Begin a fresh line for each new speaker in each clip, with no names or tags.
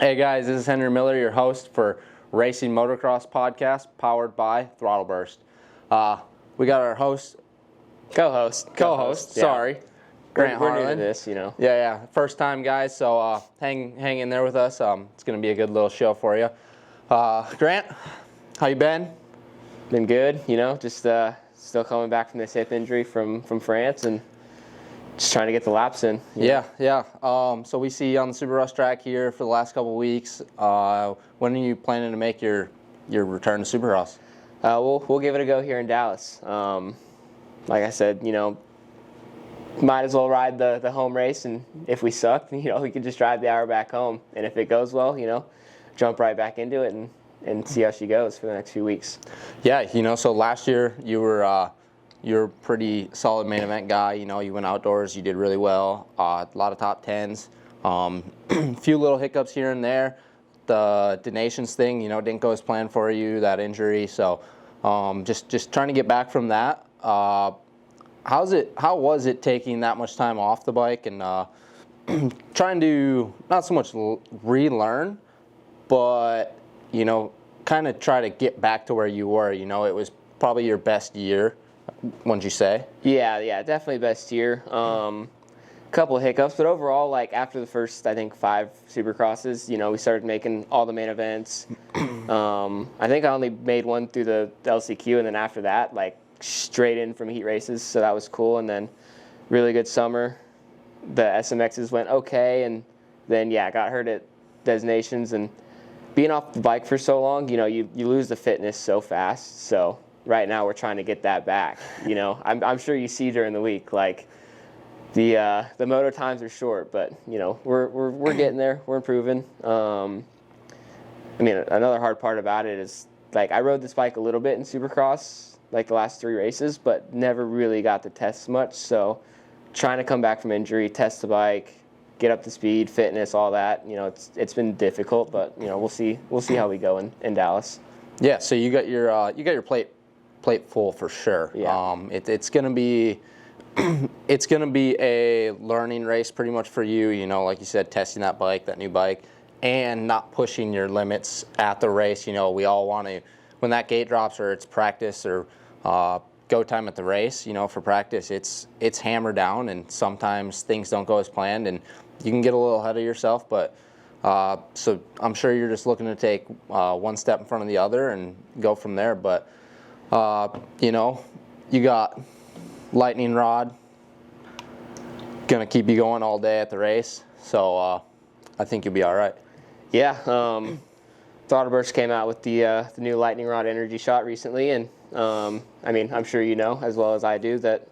Hey guys, this is Henry Miller, your host for Racing Motocross Podcast, powered by Throttle Burst. We got our co-host,
yeah.
sorry, Grant
We're
Harlan.
new to this, you know.
Yeah, first time guys, so hang in there with us. It's going to be a good little show for you. Grant, how you been?
Been good, you know, just still coming back from this hip injury from France and just trying to get the laps in.
Yeah. So we see you on the Supercross track here for the last couple of weeks. When are you planning to make your return to Supercross?
We'll give it a go here in Dallas. Like I said, you know, might as well ride the home race, and if we suck, you know, we can just drive the hour back home. And if it goes well, you know, jump right back into it and see how she goes for the next few weeks.
Yeah, you know, so last year you're a pretty solid main event guy. You know, you went outdoors, you did really well. A lot of top tens. A few little hiccups here and there. The donations thing, you know, didn't go as planned for you, that injury. So just trying to get back from that. How was it taking that much time off the bike and trying to not so much relearn, but, you know, kind of try to get back to where you were? You know, it was probably your best year, wouldn't you say?
Yeah, definitely best year. Couple of hiccups, but overall, like after the first, I think 5 Supercrosses, you know, we started making all the main events. I think I only made one through the LCQ, and then after that, like straight in from heat races, so that was cool. And then really good summer. The SMXs went okay, and then yeah, got hurt at designations, and being off the bike for so long, you know, you lose the fitness so fast. So right now we're trying to get that back. You know, I'm sure you see during the week, like the moto times are short, but you know, we're getting there. We're improving. I mean, another hard part about it is, like, I rode this bike a little bit in Supercross, like the last 3 races, but never really got to test much. So trying to come back from injury, test the bike, get up to speed, fitness, all that, you know, it's been difficult, but you know, we'll see how we go in Dallas.
Yeah, so you got your plate full for sure.
Yeah.
It's gonna be it's gonna be a learning race pretty much for you. You know, like you said, testing that new bike, and not pushing your limits at the race. You know, we all want to, when that gate drops or it's practice or go time at the race. You know, for practice, it's hammer down, and sometimes things don't go as planned, and you can get a little ahead of yourself. But so I'm sure you're just looking to take one step in front of the other and go from there. But you know, you got lightning rod, gonna keep you going all day at the race, so I think you'll be all right.
Yeah, Throttle Burst came out with the new lightning rod energy shot recently, and I mean, I'm sure you know as well as I do that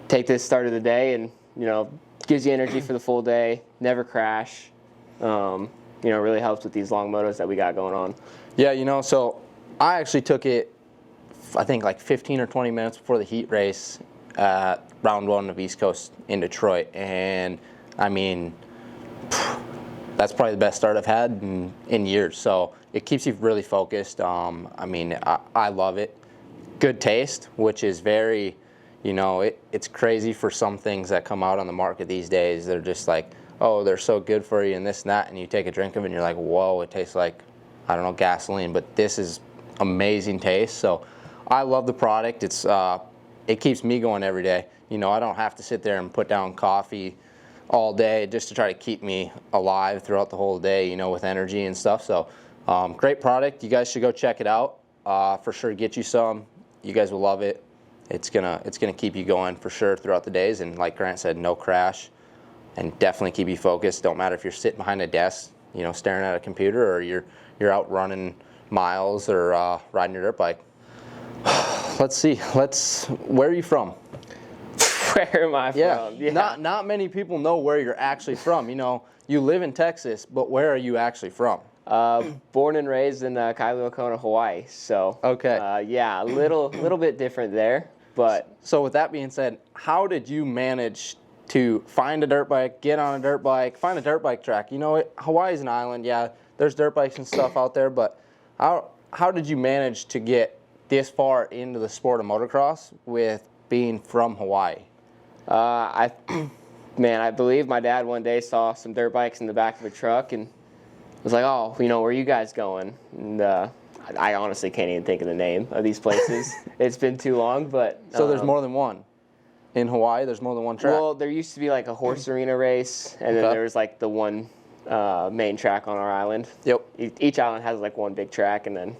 take this start of the day, and you know, gives you energy for the full day, never crash. You know, really helps with these long motos that we got going on.
Yeah, you know, so I actually took it, I think like 15 or 20 minutes before the heat race at round 1 of East Coast in Detroit. And I mean, that's probably the best start I've had in years. So it keeps you really focused. I mean, I love it. Good taste, which is very, you know, it's crazy for some things that come out on the market these days. They're just like, oh, they're so good for you and this and that. And you take a drink of it and you're like, whoa, it tastes like, I don't know, gasoline. But this is amazing taste. So I love the product. It keeps me going every day. You know, I don't have to sit there and put down coffee all day just to try to keep me alive throughout the whole day, you know, with energy and stuff. So great product. You guys should go check it out. For sure, get you some. You guys will love it. It's gonna keep you going for sure throughout the days. And like Grant said, no crash, and definitely keep you focused. Don't matter if you're sitting behind a desk, you know, staring at a computer, or you're out running miles or riding your dirt bike. Let's see. Where are you from?
Where am I from?
Yeah. Not many people know where you're actually from. You know, you live in Texas, but where are you actually from?
Born and raised in Kailua-Kona, Hawaii. So
okay.
Yeah, a little bit different there. But
so with that being said, how did you manage to find a dirt bike, get on a dirt bike, find a dirt bike track? You know, Hawaii's an island. Yeah, there's dirt bikes and stuff out there, but how did you manage to get this far into the sport of motocross with being from Hawaii?
I believe my dad one day saw some dirt bikes in the back of a truck and was like, oh, where are you guys going? And I honestly can't even think of the name of these places. It's been too long, but...
So there's more than one? In Hawaii, there's more than one track?
Well, there used to be like a horse arena race, and then there was like the one main track on our island.
Yep.
Each island has like one big track, and then,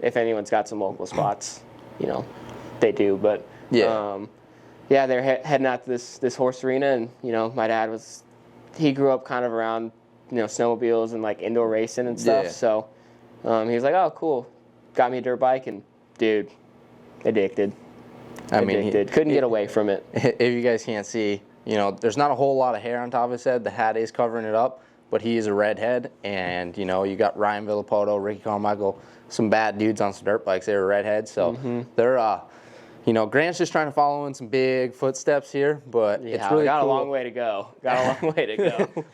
if anyone's got some local spots, they do. But, they're heading out to this horse arena, and, my dad he grew up kind of around, snowmobiles and like indoor racing and stuff. Yeah. So he was like, oh, cool. Got me a dirt bike, and dude, addicted. Couldn't get away from it.
If you guys can't see, there's not a whole lot of hair on top of his head. The hat is covering it up, but he is a redhead. And, you got Ryan Villapoto, Ricky Carmichael, some bad dudes on some dirt bikes. They were redheads. So they're, Grant's just trying to follow in some big footsteps here, but it's really
got
cool.
a long way to go.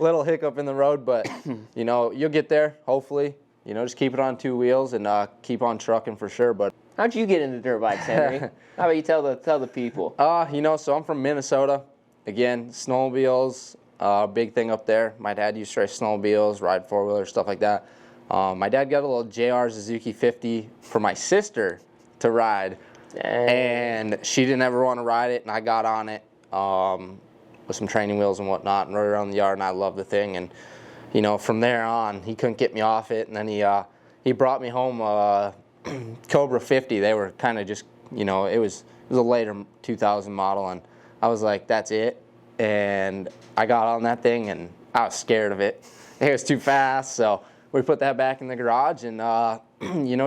Little hiccup in the road, but, you'll get there, hopefully. Just keep it on two wheels and keep on trucking for sure. But
how'd you get into dirt bikes, Henry? How about you tell the people?
So I'm from Minnesota. Again, snowmobiles, big thing up there. My dad used to race snowmobiles, ride four-wheelers, stuff like that. My dad got a little JR Suzuki 50 for my sister to ride. Dang. And she didn't ever want to ride it, and I got on it with some training wheels and whatnot and rode around the yard, and I loved the thing. And, from there on, he couldn't get me off it, and then he brought me home Cobra 50. They were kind of just, it was a later 2000 model, and I was like, that's it. And I got on that thing, and I was scared of it. It was too fast, so we put that back in the garage and,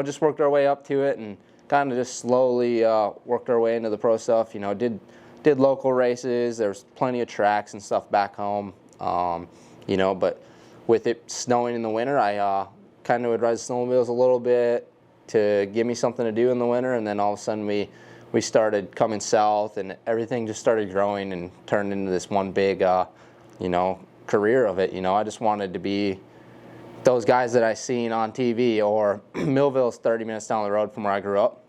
just worked our way up to it and kind of just slowly worked our way into the pro stuff. Did local races. There was plenty of tracks and stuff back home, but with it snowing in the winter, I kind of would ride snowmobiles a little bit to give me something to do in the winter, and then all of a sudden we started coming south, and everything just started growing and turned into this one big, career of it. I just wanted to be those guys that I seen on TV, or Millville's 30 minutes down the road from where I grew up,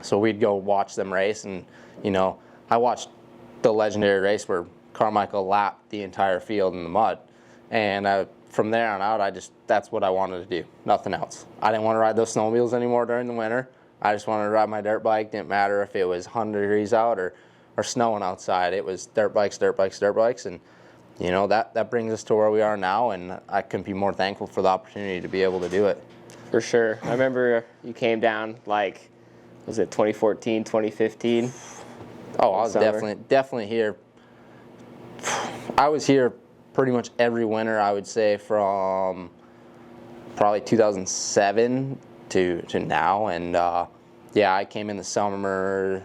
so we'd go watch them race, and I watched the legendary race where Carmichael lapped the entire field in the mud, and from there on out, that's what I wanted to do, nothing else. I didn't want to ride those snowmobiles anymore during the winter. I just wanted to ride my dirt bike. Didn't matter if it was 100 degrees out or snowing outside. It was dirt bikes, and that brings us to where we are now, and I couldn't be more thankful for the opportunity to be able to do it.
For sure. I remember you came down, was it 2014, 2015?
Oh, I was definitely here. I was here pretty much every winter, I would say, from probably 2007 to now. And I came in the summer,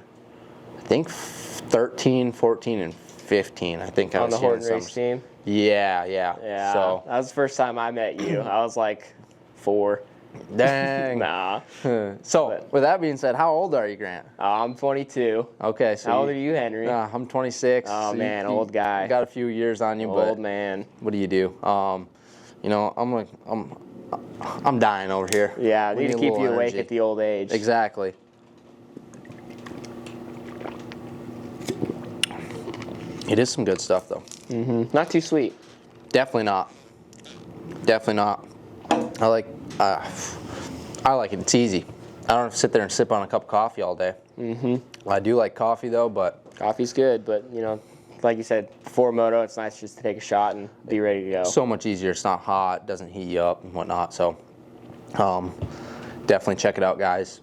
I think 13, 14, and 15. I think I was
on the Horton race team.
Yeah. So
that was the first time I met you. I was like 4.
Dang.
Nah.
With that being said, how old are you, Grant?
I'm 22.
Okay. So
how old are you, Henry?
I'm 26.
Oh, so man, old guy.
You got a few years on you, but
old man.
What do you do? I'm dying over here.
Yeah, need to keep you awake at the old age.
Exactly. It is some good stuff, though.
Not too sweet.
Definitely not. I like it. It's easy. I don't have to sit there and sip on a cup of coffee all day. I do like coffee, though, but...
Coffee's good, but, like you said, before moto, it's nice just to take a shot and be ready to go.
So much easier. It's not hot, doesn't heat you up and whatnot. So, definitely check it out, guys.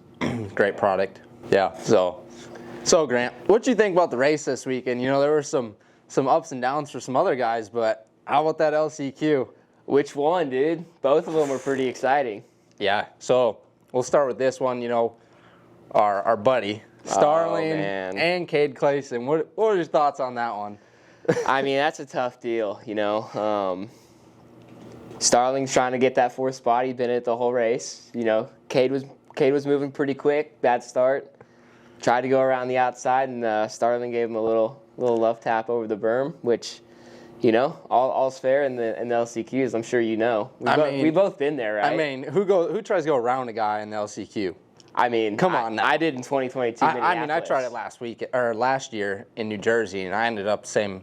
Great product. Yeah. So Grant, what do you think about the race this weekend? There were some ups and downs for some other guys, but how about that LCQ?
Which one, dude? Both of them were pretty exciting.
Yeah. So we'll start with this one. Our buddy Starling and Cade Clayson. What are your thoughts on that one?
I mean, that's a tough deal, Starling's trying to get that fourth spot. He'd been in it the whole race. Cade was moving pretty quick. Bad start. Tried to go around the outside, and Starling gave him a little love tap over the berm, which, all's fair in the LCQs. I'm sure we've both been there, right?
I mean, who tries to go around a guy in the LCQ?
I mean,
come on now.
I did in 2022.
I tried it last year in New Jersey, and I ended up same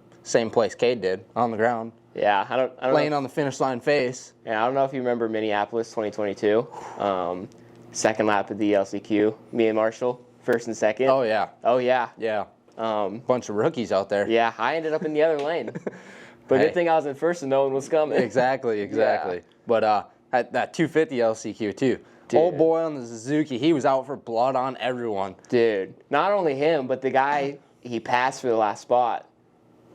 place Cade did, on the ground.
Yeah, I don't
laying
know.
on the finish line face.
Yeah, I don't know if you remember Minneapolis 2022. Second lap of the LCQ. Me and Marshall, first and second.
Oh, yeah.
Oh, yeah.
Yeah. Bunch of rookies out there.
Yeah, I ended up in the other lane. But
Hey.
good thing I was in first and no one was coming.
Exactly.
Yeah.
But at that 250 LCQ, too.
Dude.
Old boy on the Suzuki, he was out for blood on everyone.
Dude, not only him, but the guy he passed for the last spot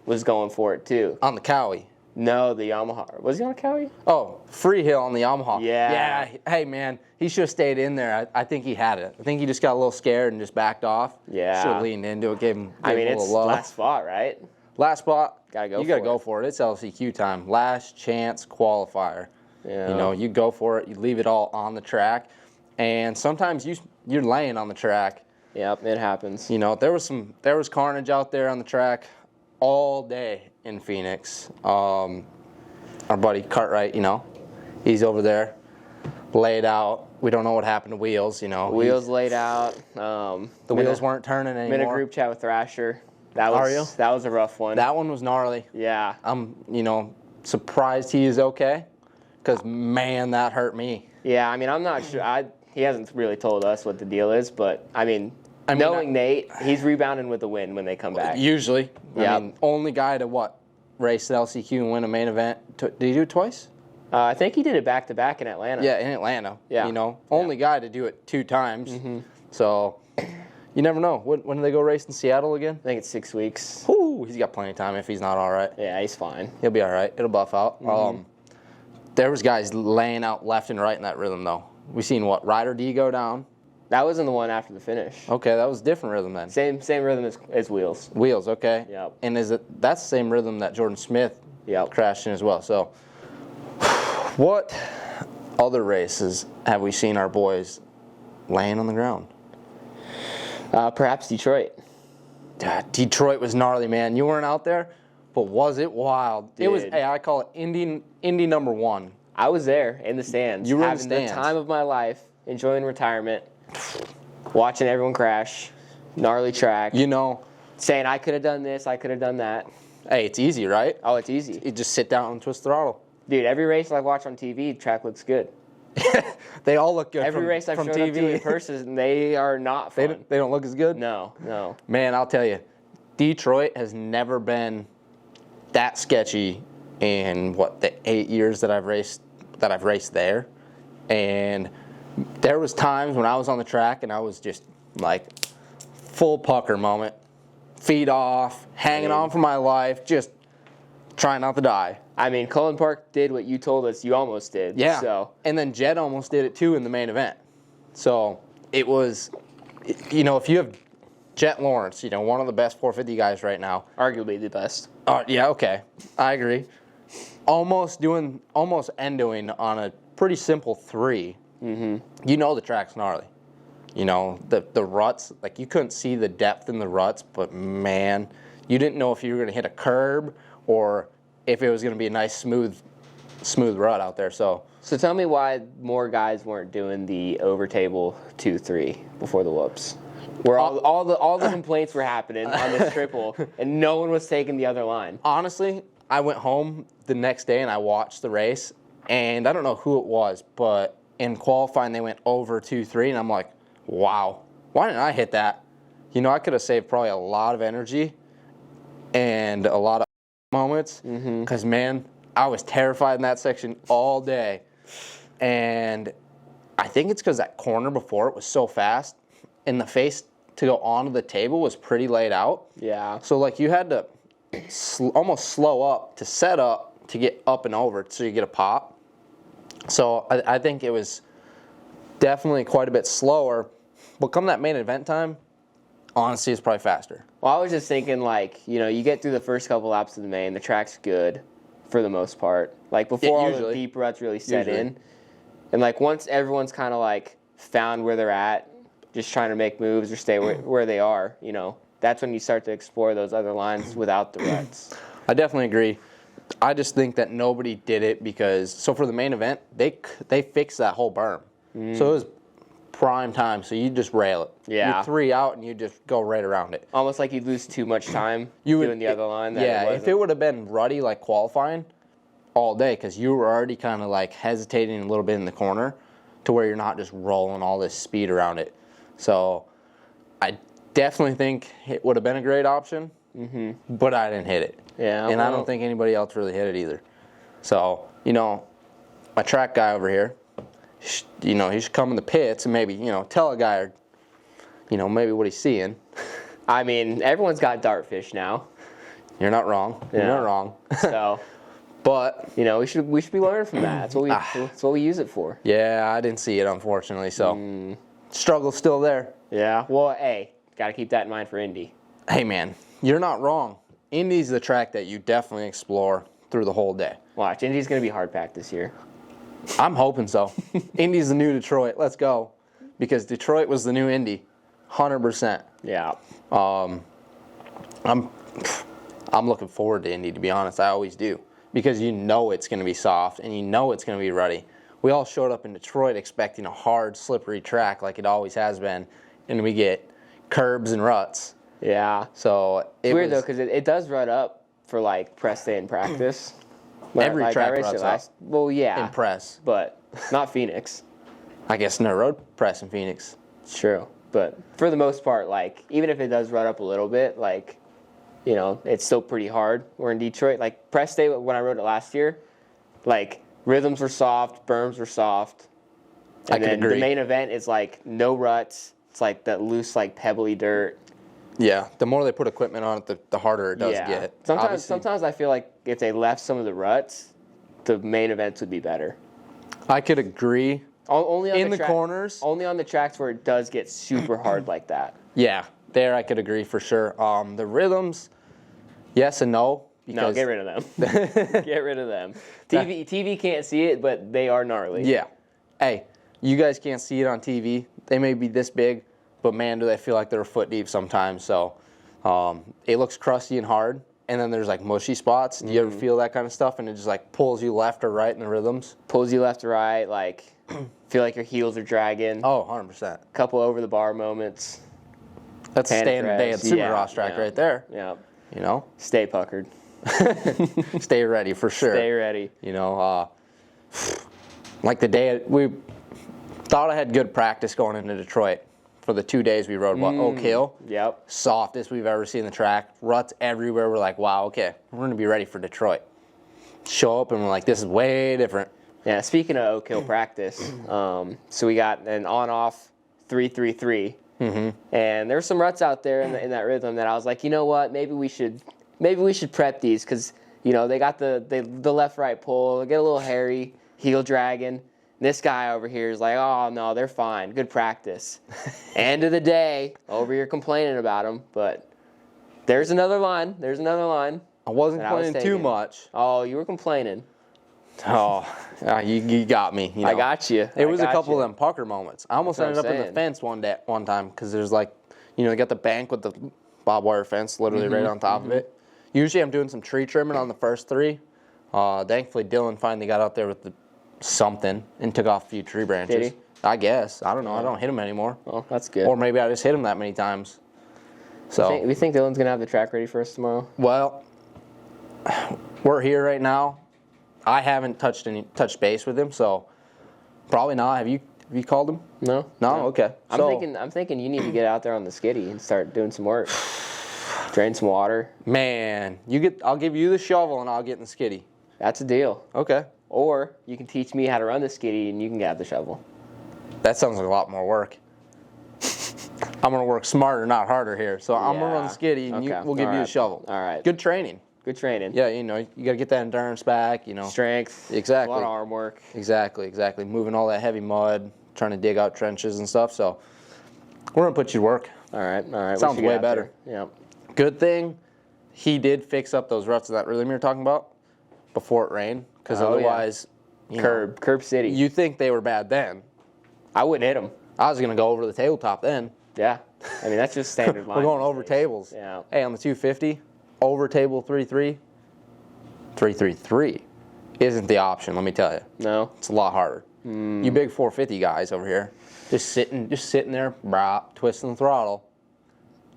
was going for it, too.
On the Cowie.
No, the Yamaha. Was he on a Cowie?
Oh, Freehill on the Yamaha.
Yeah.
Yeah. Hey, man, he should have stayed in there. I think he had it. I think he just got a little scared and just backed off.
Yeah.
Should have leaned into it, gave him a
It's
little love.
last spot, right?
Last spot.
Gotta go
You got to
for
go
it.
for it. It's LCQ time. Last chance qualifier.
Yeah.
You know, you go for it. You leave it all on the track. And sometimes you're laying on the track.
Yep, it happens.
You know, there was carnage out there on the track all day in Phoenix. Our buddy Cartwright, you know, he's over there, laid out. We don't know what happened to Wheels, you know.
Wheels laid out.
The wheels weren't turning anymore.
I'm in a group chat with Thrasher. That was a rough one.
That one was gnarly.
Yeah.
I'm, surprised he is okay, because, man, that hurt me.
Yeah, I'm not sure. He hasn't really told us what the deal is, but, knowing Nate, he's rebounding with the win when they come back.
Usually.
Yep.
Only guy to, race the LCQ and win a main event. Did he do it twice?
I think he did it back-to-back in Atlanta.
Yeah, in Atlanta.
Yeah.
Only guy to do it 2 times.
Mm-hmm.
So, you never know. When do they go race in Seattle again?
I think it's 6 weeks.
Ooh, he's got plenty of time if he's not all right.
Yeah, he's fine.
He'll be all right. It'll buff out.
Mm-hmm.
There was guys laying out left and right in that rhythm, though. We seen Ryder D go down.
That wasn't the one after the finish.
Okay, that was a different rhythm then.
Same rhythm as Wheels.
Wheels, okay.
Yep.
And that's the same rhythm that Jordan Smith crashed in as well. So, what other races have we seen our boys laying on the ground?
Perhaps Detroit.
Detroit was gnarly, man. You weren't out there, but was it wild?
Dude.
It was. Hey, I call it Indy number 1.
I was there in the stands.
You were in
having
the stands.
the time of my life, enjoying retirement, watching everyone crash, gnarly track. Saying I could have done this, I could have done that.
Hey, it's easy, right?
Oh, it's easy.
You just sit down and twist the throttle.
Dude, every race I watch on TV, the track looks good.
They all look good.
Every race I've
from
showed
TV.
up to in person, they are not fun.
They don't look as good.
No.
Man, I'll tell you, Detroit has never been that sketchy in the 8 years that I've raced there, and there was times when I was on the track and I was just like full pucker moment, feet off, hanging on for my life, just trying not to die.
Cullen Park did what you told us you almost did.
Yeah.
So.
And then Jed almost did it too in the main event. So it was, if you have Jet Lawrence, one of the best 450 guys right now.
Arguably the best.
Yeah, okay. I agree. Almost endoing on a pretty simple 3. Mm-hmm. The track's gnarly. The ruts, you couldn't see the depth in the ruts, but man, you didn't know if you were going to hit a curb or if it was going to be a nice smooth rut out there. So
tell me why more guys weren't doing the overtable 2-3 before the whoops. Where all the complaints were happening on this triple, and no one was taking the other line.
Honestly, I went home the next day and I watched the race, and I don't know who it was, but in qualifying they went over 2-3, and I'm like, wow, why didn't I hit that? I could have saved probably a lot of energy and a lot of moments, because man, I was terrified in that section all day, and I think it's because that corner before it was so fast, and the face to go onto the table was pretty laid out.
Yeah.
So you had to almost slow up to set up to get up and over so you get a pop. So I think it was definitely quite a bit slower, but come that main event time, honestly, it's probably faster.
Well, I was just thinking, you get through the first couple laps of the main, the track's good for the most part. Before all the deep ruts really set in. And, once everyone's kind of, found where they're at, just trying to make moves or stay where they are, that's when you start to explore those other lines without the ruts.
I definitely agree. I just think that nobody did it because, so for the main event, they fixed that whole berm. So it was prime time, so you just rail it.
Yeah.
You 3 out and you just go right around it.
Almost like you'd lose too much time doing the other line.
If it would have been ruddy like qualifying, all day because you were already kind of like hesitating a little bit in the corner to where you're not just rolling all this speed around it. So I definitely think it would have been a great option, but I didn't hit it.
Yeah,
and I don't think anybody else really hit it either. So, my track guy over here, he should come in the pits and maybe, tell a guy, maybe what he's seeing.
I mean, everyone's got dartfish now.
You're not wrong.
Yeah.
You're not wrong.
So,
but
we should be learning from that. That's what we use it for.
Yeah, I didn't see it, unfortunately. So, struggle's still there.
Yeah. Well, hey, got to keep that in mind for Indy.
Hey, man, you're not wrong. Indy's the track that you definitely explore through the whole day.
Watch, Indy's going to be hard packed this year.
I'm hoping so. Indy's the new Detroit. Let's go. Because Detroit was the new Indy. 100%.
Yeah.
I'm looking forward to Indy, to be honest. I always do. Because it's going to be soft and it's going to be ruddy. We all showed up in Detroit expecting a hard, slippery track like it always has been. And we get curbs and ruts.
Yeah.
So
it's weird, though, because it does rut up for, press day and practice.
Every track ruts up.
Well, yeah.
In press.
But not Phoenix.
I guess no road press in Phoenix.
It's true. But for the most part, even if it does rut up a little bit, it's still pretty hard. We're in Detroit. Press day, when I rode it last year, rhythms were soft, berms were soft. And then the main event is, no ruts. It's, that loose, pebbly dirt.
Yeah, the more they put equipment on it, the harder it does get.
Sometimes I feel like if they left some of the ruts, the main events would be better.
I could agree.
Only on
the corners.
Only on the tracks where it does get super hard like that.
Yeah, there I could agree for sure. The rhythms, yes and no.
No, get rid of them. Get rid of them. TV can't see it, but they are gnarly.
Yeah. Hey, you guys can't see it on TV. They may be this big, but man, do they feel like they're a foot deep sometimes. So it looks crusty and hard, and then there's mushy spots. Do you ever feel that kind of stuff, and it just pulls you left or right in the rhythms?
Pulls you left or right, feel like your heels are dragging.
Oh, 100%.
Couple over the bar moments.
That's a standard day at the Supercross track right there.
Yeah.
Stay
puckered.
Stay ready for sure.
Stay ready.
The day we thought I had good practice going into Detroit for the 2 days we rode Oak Hill.
Yep.
Softest we've ever seen the track. Ruts everywhere. We're like, wow, okay, we're going to be ready for Detroit. Show up and we're like, this is way different.
Yeah, speaking of Oak Hill practice, so we got an on-off 3-3-3. And there were some ruts out there in that rhythm that I was like, you know what, maybe we should prep these because they got the left-right pull, they get a little hairy, heel dragging. This guy over here is like, oh no, they're fine, good practice. End of the day, over here complaining about them, but there's another line.
I wasn't complaining too much.
Oh, you were complaining.
Oh, you got me.
I got you.
It was a couple of them pucker moments. I almost ended up in the fence one time because there's they got the bank with the barbed wire fence literally right on top of it. Usually I'm doing some tree trimming on the first three. Thankfully, Dylan finally got out there with something and took off a few tree branches.
Did he?
I guess. I don't know. I don't hit him anymore.
Oh, that's good.
Or maybe I just hit him that many times. So
we think Dylan's going to have the track ready for us tomorrow?
Well, we're here right now. I haven't touched base with him, so probably not. Have you called him?
No.
Okay.
I'm thinking you need to get out there on the skiddy and start doing some work. Drain some water.
Man, I'll give you the shovel and I'll get in the skiddy.
That's a deal.
Okay.
Or you can teach me how to run the skiddy and you can have the shovel.
That sounds like a lot more work. I'm going to work smarter, not harder here. So I'm going to run the skiddy and we'll give you a shovel.
All right.
Good training.
Yeah,
you got to get that endurance back,
Strength.
Exactly.
A lot of arm work.
Exactly. Moving all that heavy mud, trying to dig out trenches and stuff. So we're going to put you to work.
All right.
Sounds way better.
Yeah.
Good thing he did fix up those ruts in that rhythm you're talking about before it rained. Because otherwise,
Curb City.
You think they were bad then.
I wouldn't hit them.
I was going to go over the tabletop then.
Yeah. I mean, that's just standard line.
We're going over tables.
Yeah.
Hey, on the 250, over table 3-3, 3-3-3 isn't the option, let me tell you.
No.
It's a lot harder. You big 450 guys over here, just sitting there, twisting the throttle.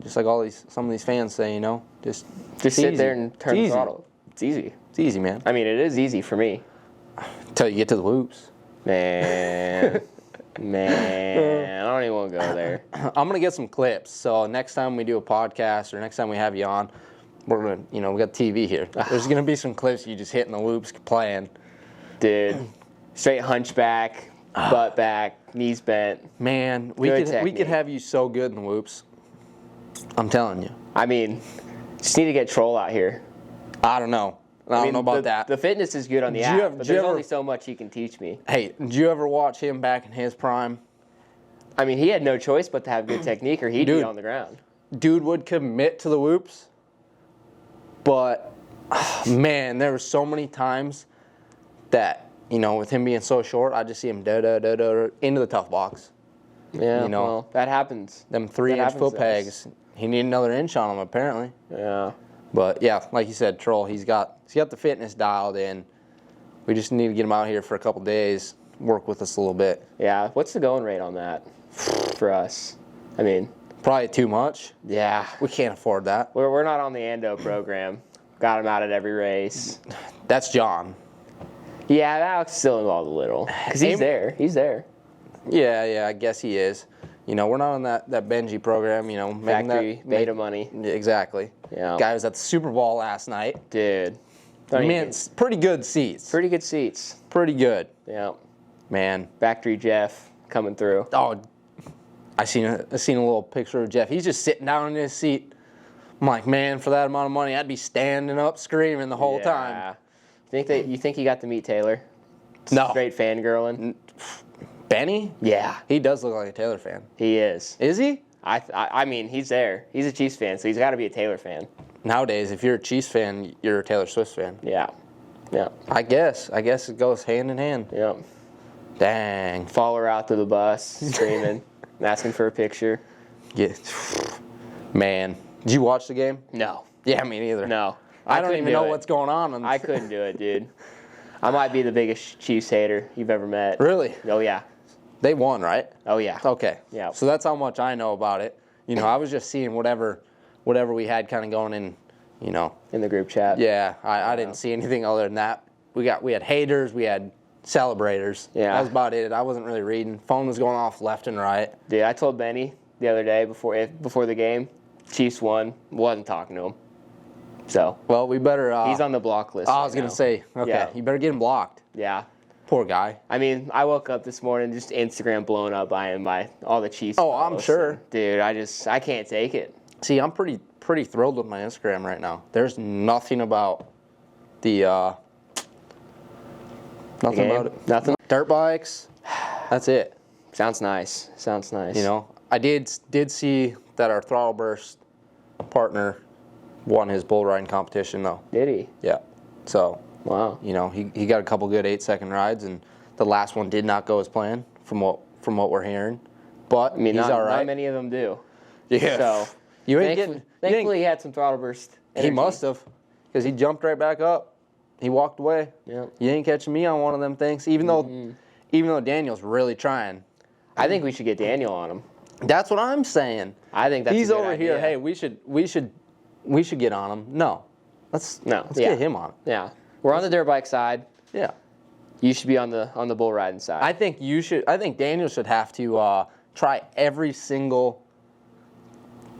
Just like some of these fans say, just
sit there and turn the throttle. It's easy.
It's easy, man.
I mean, it is easy for me.
Until you get to the whoops.
Man. Man, I don't even want to go there.
I'm going to get some clips. So next time we do a podcast or next time we have you on, we're going to, we got TV here. There's going to be some clips of you just hitting the loops, playing.
Dude, straight hunchback, butt back, knees bent.
Man, we could have you so good in the whoops. I'm telling you.
I mean, just need to get Troll out here.
I don't know. I don't know about that.
The fitness is good on the app, but there's only so much he can teach me.
Hey, did you ever watch him back in his prime?
I mean, he had no choice but to have good technique or he'd be on the ground.
Dude would commit to the whoops, but, man, there were so many times that, with him being so short, I just see him into the tough box.
Yeah, well, that happens.
Them 3-inch foot pegs. He needed another inch on him, apparently.
Yeah.
But, yeah, like you said, Troll, he's got the fitness dialed in. We just need to get him out here for a couple days, work with us a little bit.
Yeah, what's the going rate on that for us? I mean,
probably too much.
Yeah.
We can't afford that.
We're not on the Ando program. Got him out at every race.
That's John.
Yeah, Alex is still involved a little. Because he's there. He's there.
Yeah, I guess he is. We're not on that Benji program,
Factory beta money.
Exactly.
Yeah.
Guy was at the Super Bowl last night.
Dude.
Man, pretty good seats.
Pretty good seats.
Pretty good.
Yeah.
Man.
Factory Jeff coming through.
Oh, I seen a little picture of Jeff. He's just sitting down in his seat. I'm like, man, for that amount of money, I'd be standing up screaming the whole time.
You think he got to meet Taylor?
No.
Straight fangirling?
Benny?
Yeah.
He does look like a Taylor fan.
He is.
Is he?
I mean, he's there. He's a Chiefs fan, so he's got to be a Taylor fan.
Nowadays, if you're a Chiefs fan, you're a Taylor Swift fan.
Yeah. Yeah.
I guess it goes hand in hand.
Yep.
Dang.
Follow her out to the bus, screaming, and asking for a picture.
Yeah. Man. Did you watch the game?
No.
Yeah, me neither.
No.
I don't even know what's going on.
I couldn't do it, dude. I might be the biggest Chiefs hater you've ever met.
Really?
Oh, yeah.
They won, right?
Oh, yeah.
Okay.
Yeah.
So that's how much I know about it. I was just seeing whatever we had kind of going in,
In the group chat.
Yeah, I didn't see anything other than that. We had haters, we had celebrators.
Yeah.
That was about it. I wasn't really reading. Phone was going off left and right.
Dude, I told Benny the other day before the game, Chiefs won, wasn't talking to him. So.
Well, we better.
He's on the block list.
I was going to say, okay,
yeah.
You better get him blocked.
Yeah.
Poor guy.
I mean, I woke up this morning just Instagram blown up by all the Chiefs.
Oh, I'm sure.
And, dude, I can't take it.
See, I'm pretty thrilled with my Instagram right now. There's nothing about the nothing about it.
Nothing.
Dirt bikes. That's it.
Sounds nice.
I did see that our Throttle Burst partner won his bull riding competition though.
Did he?
Yeah. So.
Wow.
He got a couple good 8-second rides, and the last one did not go as planned from what we're hearing. But he's all right.
Not many of them do.
Yeah.
So thankfully he had some throttle burst energy.
He must have, because he jumped right back up. He walked away.
Yeah.
You ain't catching me on one of them things. Even though Daniel's really trying.
I think we should get Daniel on him.
That's what I'm saying.
I think that's
he's
a good
over
idea.
here. Hey, we should get on him. No, let's get him on.
Yeah. We're on the dirt bike side.
Yeah.
You should be on the bull riding side.
I think Daniel should have to try every single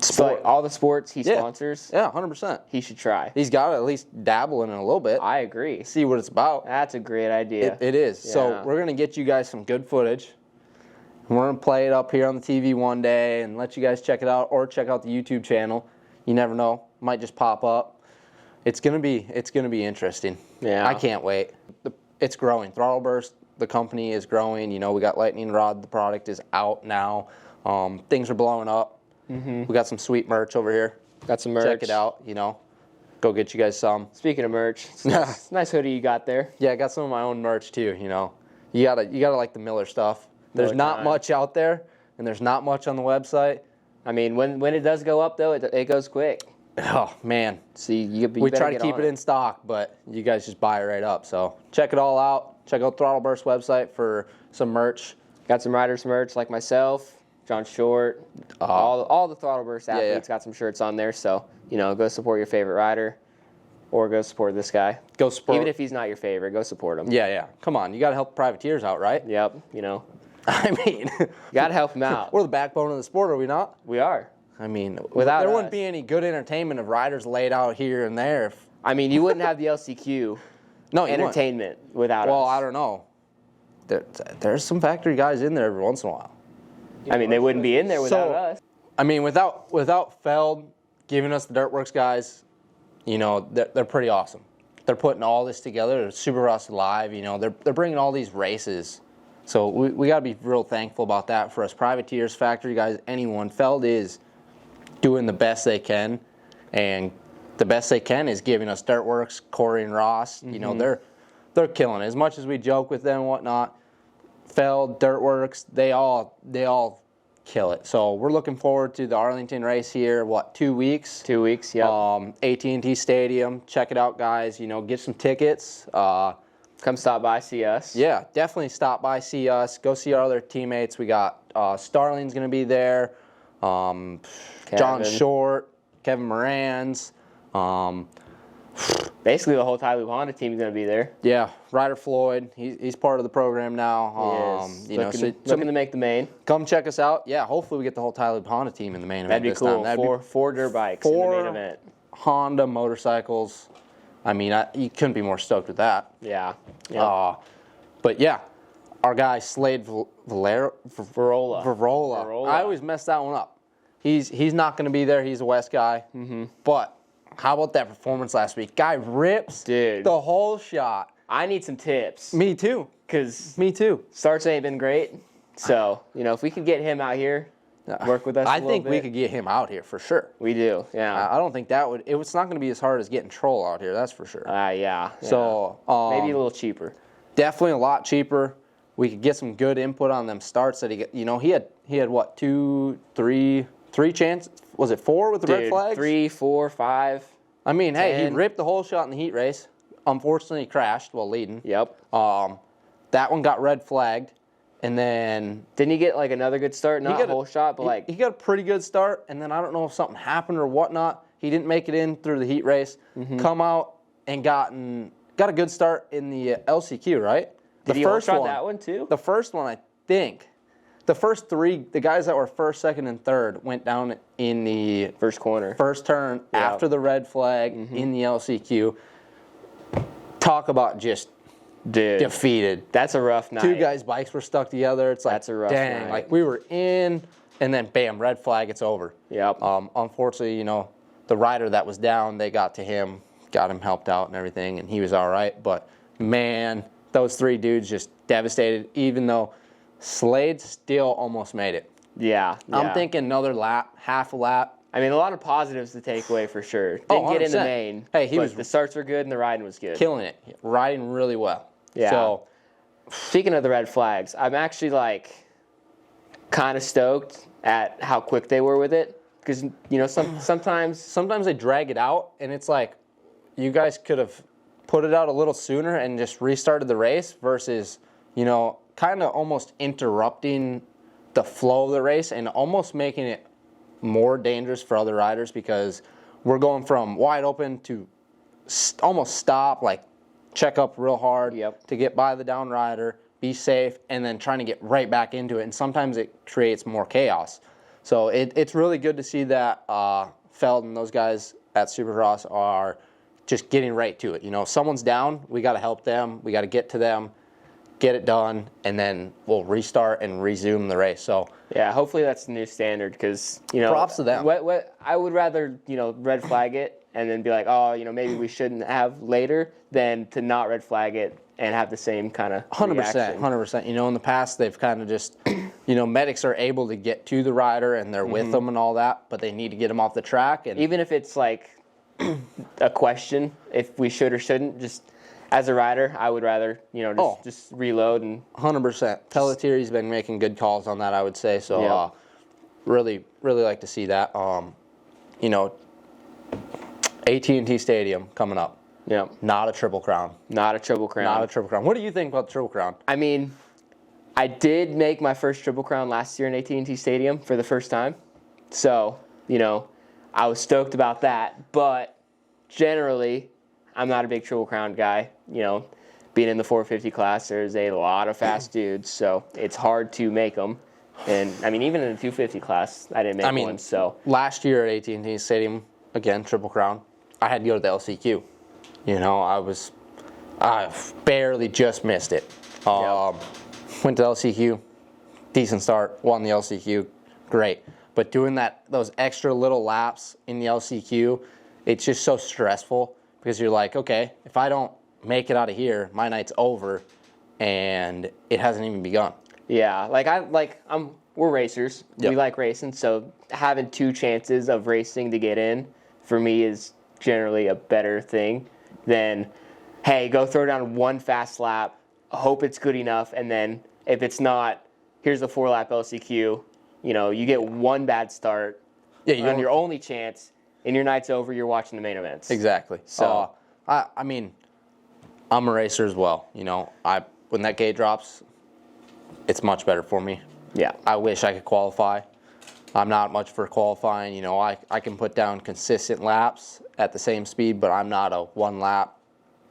sport.
Like all the sports he sponsors.
Yeah, 100%.
He should try.
He's got to at least dabble in it a little bit.
I agree.
See what it's about.
That's a great idea.
It is.
Yeah.
So we're going to get you guys some good footage. We're going to play it up here on the TV one day and let you guys check it out, or check out the YouTube channel. You never know. Might just pop up. It's gonna be interesting.
Yeah.
I can't wait. It's growing. Throttle Burst, the company is growing. We got Lightning Rod. The product is out now. Things are blowing up. Mm-hmm. We got some sweet merch over here.
Got some merch.
Check it out. Go get you guys some.
Speaking of merch, it's nice hoodie you got there.
Yeah, I got some of my own merch too. You gotta like the Miller stuff. There's not much out there, and there's not much on the website.
I mean, when it does go up though, it goes quick.
Oh man!
See,
we try to keep it in stock, but you guys just buy it right up. So check it all out. Check out Throttle Burst website for some merch.
Got some riders merch like myself, John Short, all the Throttle Burst athletes got some shirts on there. So go support your favorite rider. or go support this guy.
Go support.
Even if he's not your favorite, go support him.
Yeah. Come on, you got to help the privateers out, right?
Yep, you know.
I mean,
You got to help him out.
we're the backbone of the sport, are we not?
We are.
I mean,
Without
there wouldn't
us.
be any good entertainment of riders laid out here and there. If,
I mean, you wouldn't have the LCQ
no, you wouldn't.
entertainment without
Well,
us.
I don't know. There's some factory guys in there every once in a while.
I mean, they wouldn't be in there without us.
I mean, without Feld giving us the Dirtworks guys, you know, they're pretty awesome. They're putting all this together. Supercross Live, you know, they're bringing all these races. So we got to be real thankful about that for us privateers, factory guys, anyone. Feld is doing the best they can, and the best they can is giving us Dirtworks, Corey and Ross. You know, they're killing it. As much as we joke with them and whatnot, Feld, Dirtworks, they all kill it. So we're looking forward to the Arlington race here. 2 weeks?
2 weeks, yeah.
AT&T Stadium. Check it out, guys. You know, get some tickets.
Come stop by, see us.
Yeah, definitely stop by, see us. Go see our other teammates. We got Starling's going to be there. John Short, Kevin Moran's.
Basically, the whole Tyler Honda team is going to be there.
Yeah, Ryder Floyd. He's part of the program now.
He is. Looking to make the main.
Come check us out. Yeah, hopefully we get the whole Tyler Honda team in the main event.
That'd be cool. Four dirt bikes in the main event.
Honda motorcycles. I mean, you couldn't be more stoked with that.
Yeah.
But yeah, our guy Slade
Varola.
I always mess that one up. He's not going to be there. He's a West guy. But how about that performance last week? Guy rips the whole shot.
I need some tips.
Me too. Me too.
Starts ain't been great. So, you know, if we could get him out here, work with us a little bit.
I think we could get him out here for sure.
We do, yeah.
I don't think it's not going to be as hard as getting Troll out here, that's for sure.
Yeah.
So,
maybe a little cheaper.
Definitely a lot cheaper. We could get some good input on them starts that he had what, 2, 3 chances? Was it 4 with the red flags?
3, 4, 5.
I mean,
10.
Hey, he ripped the whole shot in the heat race. Unfortunately, he crashed while leading.
Yep.
That one got red flagged. And then
didn't he get like another good start? Not a whole shot, but
he got a pretty good start. And then I don't know if something happened or whatnot. He didn't make it in through the heat race. Come out and got a good start in the LCQ, right?
Did he whole shot that one too?
The first one, I think. The first 3, the guys that were first, second, and third went down in the
first corner,
first turn after the red flag in the LCQ. Talk about just. Defeated.
That's a rough night.
2 guys' bikes were stuck together. It's like,
that's a rough
dang,
night.
like we were in, and then bam, red flag, it's over.
Yep.
Unfortunately, you know, the rider that was down, they got to him, got him helped out and everything, and he was all right. But man, those 3 dudes just devastated. Even though Slade still almost made it.
Yeah.
I'm thinking another lap, half a lap.
I mean, a lot of positives to take away for sure. Didn't get in the main.
Hey,
the starts were good and the riding was good.
Killing it, riding really well.
Yeah.
So,
speaking of the red flags, I'm actually kind of stoked at how quick they were with it, because you know sometimes
they drag it out, and it's like you guys could have put it out a little sooner and just restarted the race versus, you know, kind of almost interrupting the flow of the race and almost making it more dangerous for other riders, because we're going from wide open to almost stop, like check up real hard to get by the down rider, be safe, and then trying to get right back into it. And sometimes it creates more chaos. So it's really good to see that Feld and those guys at Supercross are just getting right to it. You know, if someone's down, we got to help them. We got to get to them, get it done, and then we'll restart and resume the race. So
yeah, hopefully that's the new standard, because, you know,
props to them.
What I would rather, you know, red flag it and then be like, oh, you know, maybe we shouldn't have later, than to not red flag it and have the same kind of
100%. You know, in the past, they've kind of just, you know, medics are able to get to the rider and they're with them and all that, but they need to get them off the track. And
even if it's like a question, if we should or shouldn't, just as a rider, I would rather, you know, just reload and
100%. Pelletier's been making good calls on that, I would say. So, really like to see that. You know, AT&T Stadium coming up.
Yeah.
Not a Triple Crown.
Not a Triple Crown.
What do you think about the Triple Crown?
I mean, I did make my first Triple Crown last year in AT&T Stadium for the first time. So, you know, I was stoked about that. But generally, I'm not a big Triple Crown guy. You know, being in the 450 class, there's a lot of fast dudes, so it's hard to make them. And, I mean, even in the 250 class, I didn't make one, so.
Last year at AT&T Stadium, again, Triple Crown, I had to go to the LCQ. You know, I barely just missed it. Went to LCQ, decent start, won the LCQ, great. But doing those extra little laps in the LCQ, it's just so stressful because you're like, okay, if I don't make it out of here, my night's over, and it hasn't even begun.
Yeah, we're racers. Yep. We like racing, so having 2 chances of racing to get in for me is generally a better thing than, hey, go throw down 1 fast lap, hope it's good enough, and then if it's not, here's the 4-lap LCQ. You know, you get 1 bad start on your only chance, and your night's over, you're watching the main events.
Exactly. So, I mean, I'm a racer as well. You know, when that gate drops, it's much better for me.
Yeah.
I wish I could qualify. I'm not much for qualifying. You know, I can put down consistent laps at the same speed, but I'm not a 1-lap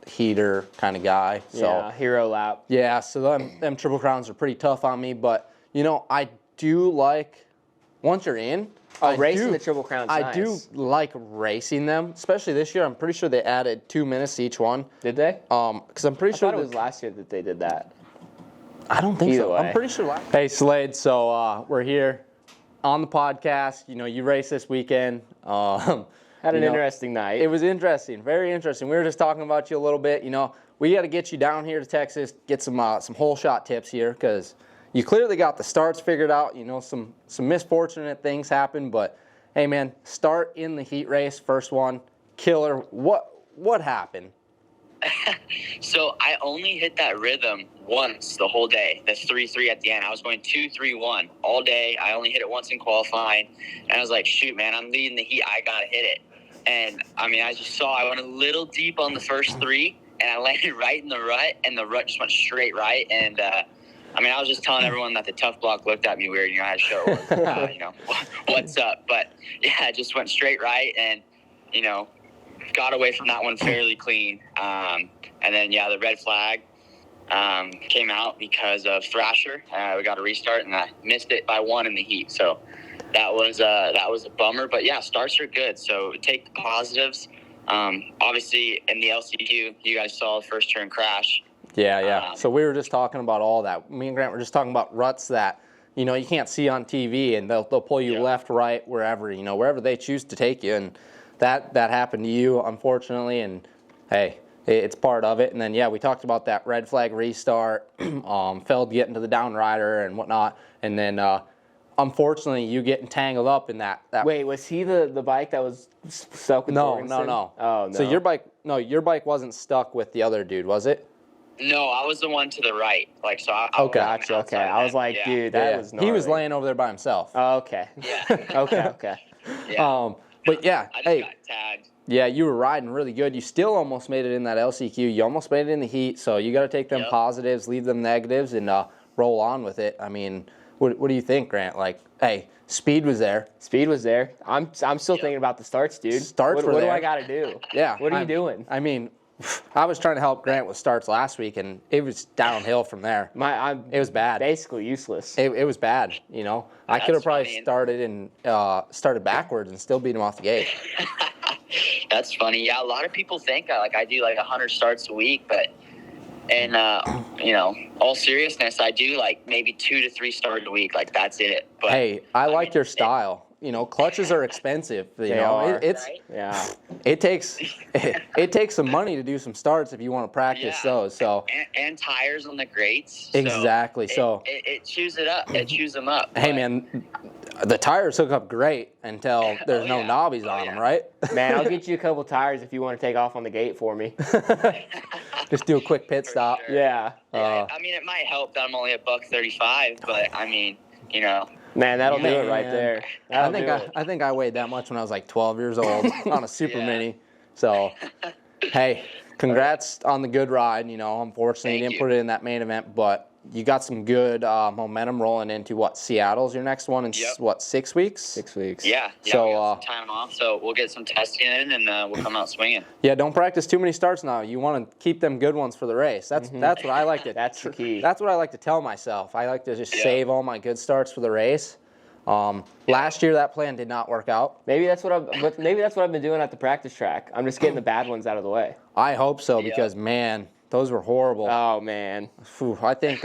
heater kind of guy. So,
yeah, hero lap.
Yeah, so them Triple Crowns are pretty tough on me, but, you know, I do like, once you're in,
racing the Triple Crowns.
I do like racing them, especially this year. I'm pretty sure they added 2 minutes to each one.
Did they?
Because I'm pretty sure
it was last year that they did that.
I don't think so.
Way.
I'm pretty sure. Hey, Slade. So we're here on the podcast. You know, you raced this weekend.
Had an interesting night.
It was interesting, very interesting. We were just talking about you a little bit. You know, we got to get you down here to Texas, get some hole shot tips here, because you clearly got the starts figured out. You know, some misfortunate things happen, but hey, man, start in the heat race, first one, killer. What happened?
So I only hit that rhythm once the whole day, the 3-3 at the end. I was going 2-3-1 all day. I only hit it once in qualifying, and I was like, shoot, man, I'm leading the heat. I got to hit it. And, I mean, as you saw, I went a little deep on the first 3, and I landed right in the rut, and the rut just went straight right. And, I mean, I was just telling everyone that the tough block looked at me weird. You know, I had to show, you know, what's up. But, yeah, it just went straight right, and, you know, got away from that one fairly clean. And then, yeah, the red flag came out because of Thrasher. We got a restart, and I missed it by 1 in the heat. So that was a bummer. But, yeah, starts are good. So take the positives. Obviously, in the LCQ, you guys saw the first turn crash.
Yeah. So we were just talking about all that. Me and Grant were just talking about ruts that, you know, you can't see on TV, and they'll pull you left, right, wherever they choose to take you. And that happened to you, unfortunately, and hey, it's part of it. And then, yeah, we talked about that red flag restart, failed getting to the downrider and whatnot, and then unfortunately you getting tangled up in that.
Wait, was he the bike that was stuck with Jorgensen?
No.
Oh, no.
So your bike wasn't stuck with the other dude, was it?
No, I was the one to the right. Like, so I
gotcha. Okay, I was like, dude, that was gnarly.
He was laying over there by himself.
Oh, okay.
Yeah.
Okay.
Yeah.
But yeah,
I just got tagged.
Yeah, you were riding really good. You still almost made it in that LCQ. You almost made it in the heat. So you got to take them positives, leave them negatives, and roll on with it. I mean, what do you think, Grant? Like, hey, speed was there.
Speed was there. I'm still thinking about the starts, dude.
Starts were there.
What do I got to do?
Yeah.
What are you doing?
I mean, I was trying to help Grant with starts last week, and it was downhill from there. It was bad.
Basically useless.
It was bad. You know, I could have probably started backwards and still beat him off the gate.
That's funny. Yeah, a lot of people think I do like 100 starts a week, but in you know, all seriousness, I do like maybe 2 to 3 starts a week. Like, that's it. But
hey, I like your style. You know, clutches are expensive. It takes some money to do some starts if you want to practice those. So
and tires on the grates.
Exactly. So
it chews it up. It chews them up.
Hey, man, the tires hook up great until there's no knobbies on them, right?
Man, I'll get you a couple tires if you want to take off on the gate for me.
Just do a quick pit stop.
Sure. Yeah. I mean, it might help that I'm only $135, but I mean, you know.
Man, that'll do it right there.
I think I weighed that much when I was like 12 years old on a super mini. So, hey, congrats on the good ride. You know, unfortunately, you didn't put it in that main event, but you got some good momentum rolling into Seattle's your next one in 6 weeks?
6 weeks.
Yeah.
So,
we got some time off, so we'll get some testing in and we'll come out swinging.
Yeah, don't practice too many starts now. You want to keep them good ones for the race. That's what I like to.
That's the key.
That's what I like to tell myself. I like to just save all my good starts for the race. Last year that plan did not work out.
Maybe that's what I've been doing at the practice track. I'm just getting the bad ones out of the way.
I hope so because man, those were horrible.
Oh man.
Whew, I think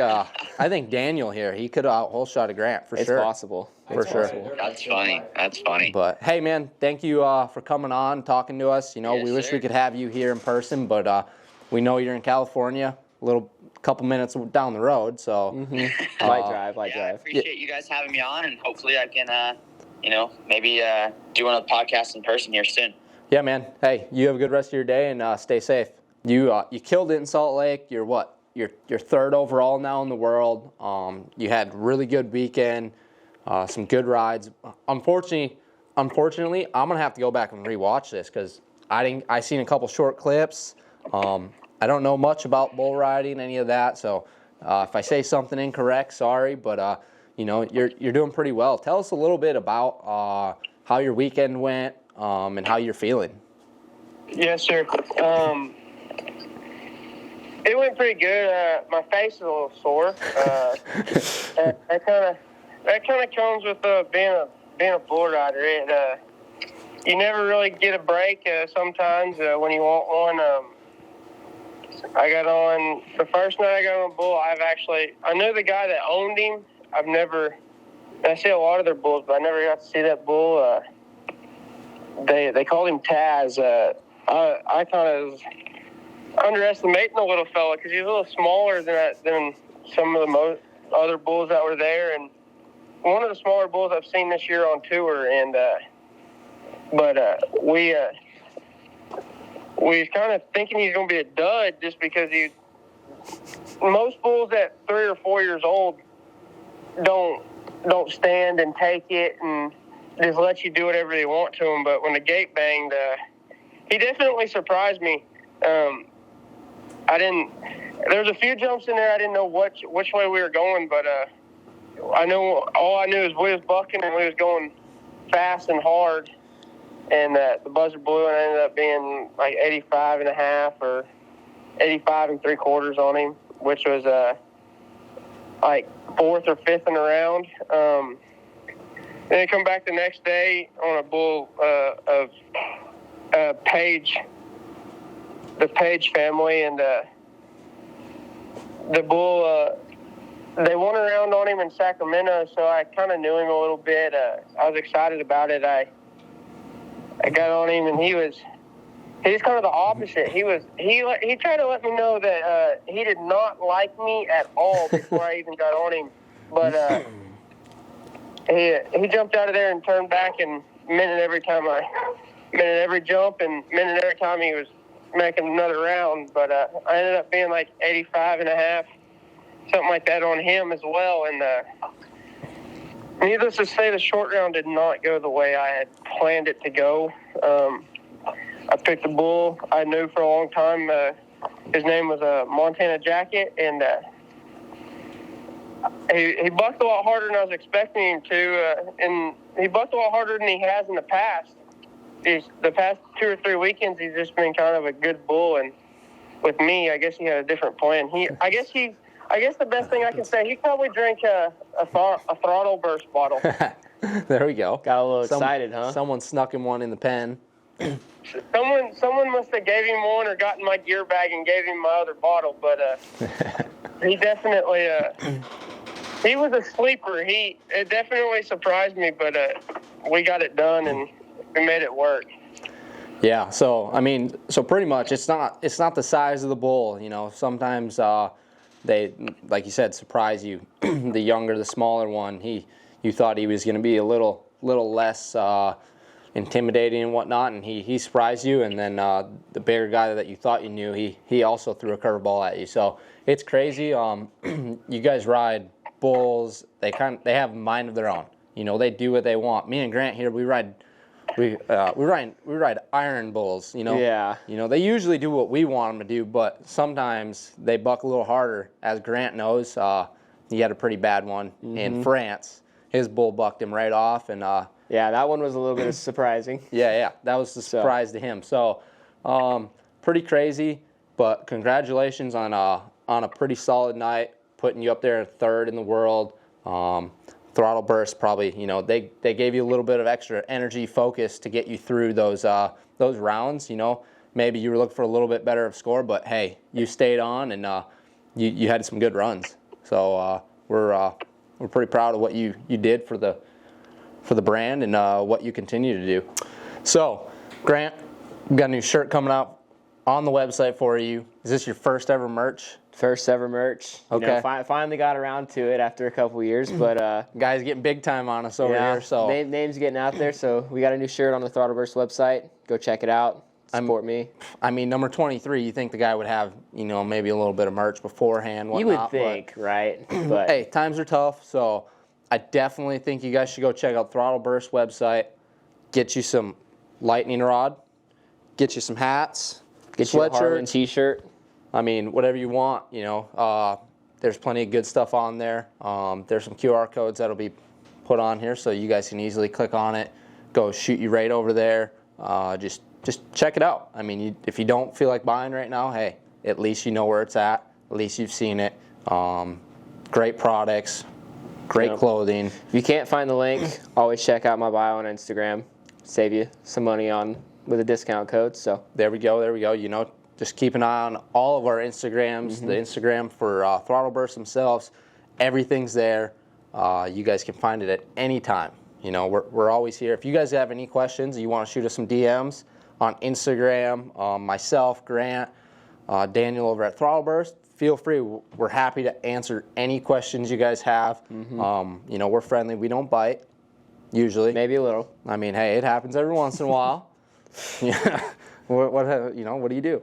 Daniel here, he could have whole shot a Grant for sure.
It's possible.
For sure.
That's funny. That's funny.
But hey man, thank you for coming on, talking to us. You know, we wish we could have you here in person, but we know you're in California, couple minutes down the road, so
Light drive.
I appreciate you guys having me on, and hopefully I can, maybe do one of the podcasts in person here soon.
Yeah, man. Hey, you have a good rest of your day and stay safe. You killed it in Salt Lake. You're what? You're third overall now in the world. You had really good weekend, some good rides. Unfortunately, I'm gonna have to go back and rewatch this because I seen a couple short clips. I don't know much about bull riding, any of that, so if I say something incorrect, sorry, but you're doing pretty well. Tell us a little bit about how your weekend went and how you're feeling.
Yes, sir. It went pretty good. My face is a little sore. That kind of comes with being a bull rider. You never really get a break. Sometimes when you want one. I got on the first night I got on a bull. I knew the guy that owned him. I see a lot of their bulls, but I never got to see that bull. They called him Taz. I kind of was underestimating the little fella because he's a little smaller than some of the other bulls that were there, and one of the smaller bulls I've seen this year on tour. And we was kind of thinking he's going to be a dud just because most bulls at 3 or 4 years old don't stand and take it and just let you do whatever they want to him. But when the gate banged, he definitely surprised me. There was a few jumps in there. I didn't know which way we were going, but all I knew is we was bucking and we was going fast and hard. And the buzzer blew, and it ended up being like 85.5 or 85 3/4 on him, which was like 4th or 5th in the round. Then I come back the next day on a bull of Page, the Page family, and the bull. They won around on him in Sacramento, so I kind of knew him a little bit. I was excited about it. I got on him, and he's kind of the opposite. He tried to let me know that he did not like me at all before I even got on him. But he jumped out of there and turned back and minute every jump and minute every time he was making another round. But I ended up being like 85.5, something like that on him as well. And needless to say, the short round did not go the way I had planned it to go. I picked a bull I knew for a long time. His name was Montana Jacket, and he bucked a lot harder than I was expecting him to, and he bucked a lot harder than he has in the past. The past 2 or 3 weekends, he's just been kind of a good bull, and with me, I guess he had a different plan. I guess the best thing I can say, he probably drank a Throttle Burst bottle.
There we go.
Got a little excited, huh?
Someone snuck him one in the pen.
Someone must have gave him one or gotten my gear bag and gave him my other bottle, but he definitely he was a sleeper. It definitely surprised me, but we got it done and we made it work.
Yeah, so pretty much it's not the size of the bull. Sometimes they, like you said, surprise you. The younger, the smaller one, you thought he was going to be a little less intimidating and whatnot, and he surprised you. And then the bigger guy that you thought you knew, he also threw a curveball at you. So it's crazy. You guys ride bulls. They have a mind of their own. They do what they want. Me and Grant here, we ride we ride Iron Bulls, you know.
Yeah.
You know, they usually do what we want them to do, but sometimes they buck a little harder. As Grant knows, he had a pretty bad one in France. His bull bucked him right off, and
yeah, that one was a little bit surprising.
yeah, that was the surprise to him. So, pretty crazy, but congratulations on a pretty solid night, putting you up there at third in the world. Throttle Burst probably, you know, they gave you a little bit of extra energy, focus to get you through those rounds. You know, maybe you were looking for a little bit better of score, but hey, you stayed on and you had some good runs. So we're pretty proud of what you did for the brand and what you continue to do. So, Grant, we got a new shirt coming out on the website for you. Is this your first ever merch?
First ever merch.
Okay.
You know, finally got around to it after a couple years, but
guys getting big time on us over here. So
name's getting out there. So we got a new shirt on the Throttle Burst website. Go check it out. Support me.
I mean, number 23. You think the guy would have, you know, maybe a little bit of merch beforehand? Whatnot,
you would think, right? But
hey, times are tough, so I definitely think you guys should go check out Throttle Burst website. Get you some lightning rod. Get you some hats.
get you a Harlan t-shirt.
I mean, whatever you want, you know. There's plenty of good stuff on there. There's some QR codes that'll be put on here, so you guys can easily click on it. Go shoot you right over there. Just check it out. I mean, if you don't feel like buying right now, hey, at least you know where it's at. At least you've seen it. Great products, great clothing.
If you can't find the link, always check out my bio on Instagram. Save you some money with a discount code. So
there we go. You know, just keep an eye on all of our Instagrams. The Instagram for Throttle Burst themselves, everything's there. You guys can find it at any time. You know, we're always here. If you guys have any questions, you want to shoot us some DMs on Instagram, myself, Grant, Daniel over at Throttle Burst, feel free. We're happy to answer any questions you guys have. You know, we're friendly. We don't bite, usually.
maybe a little.
I mean, hey, it happens every once in a while. Yeah. What do you do?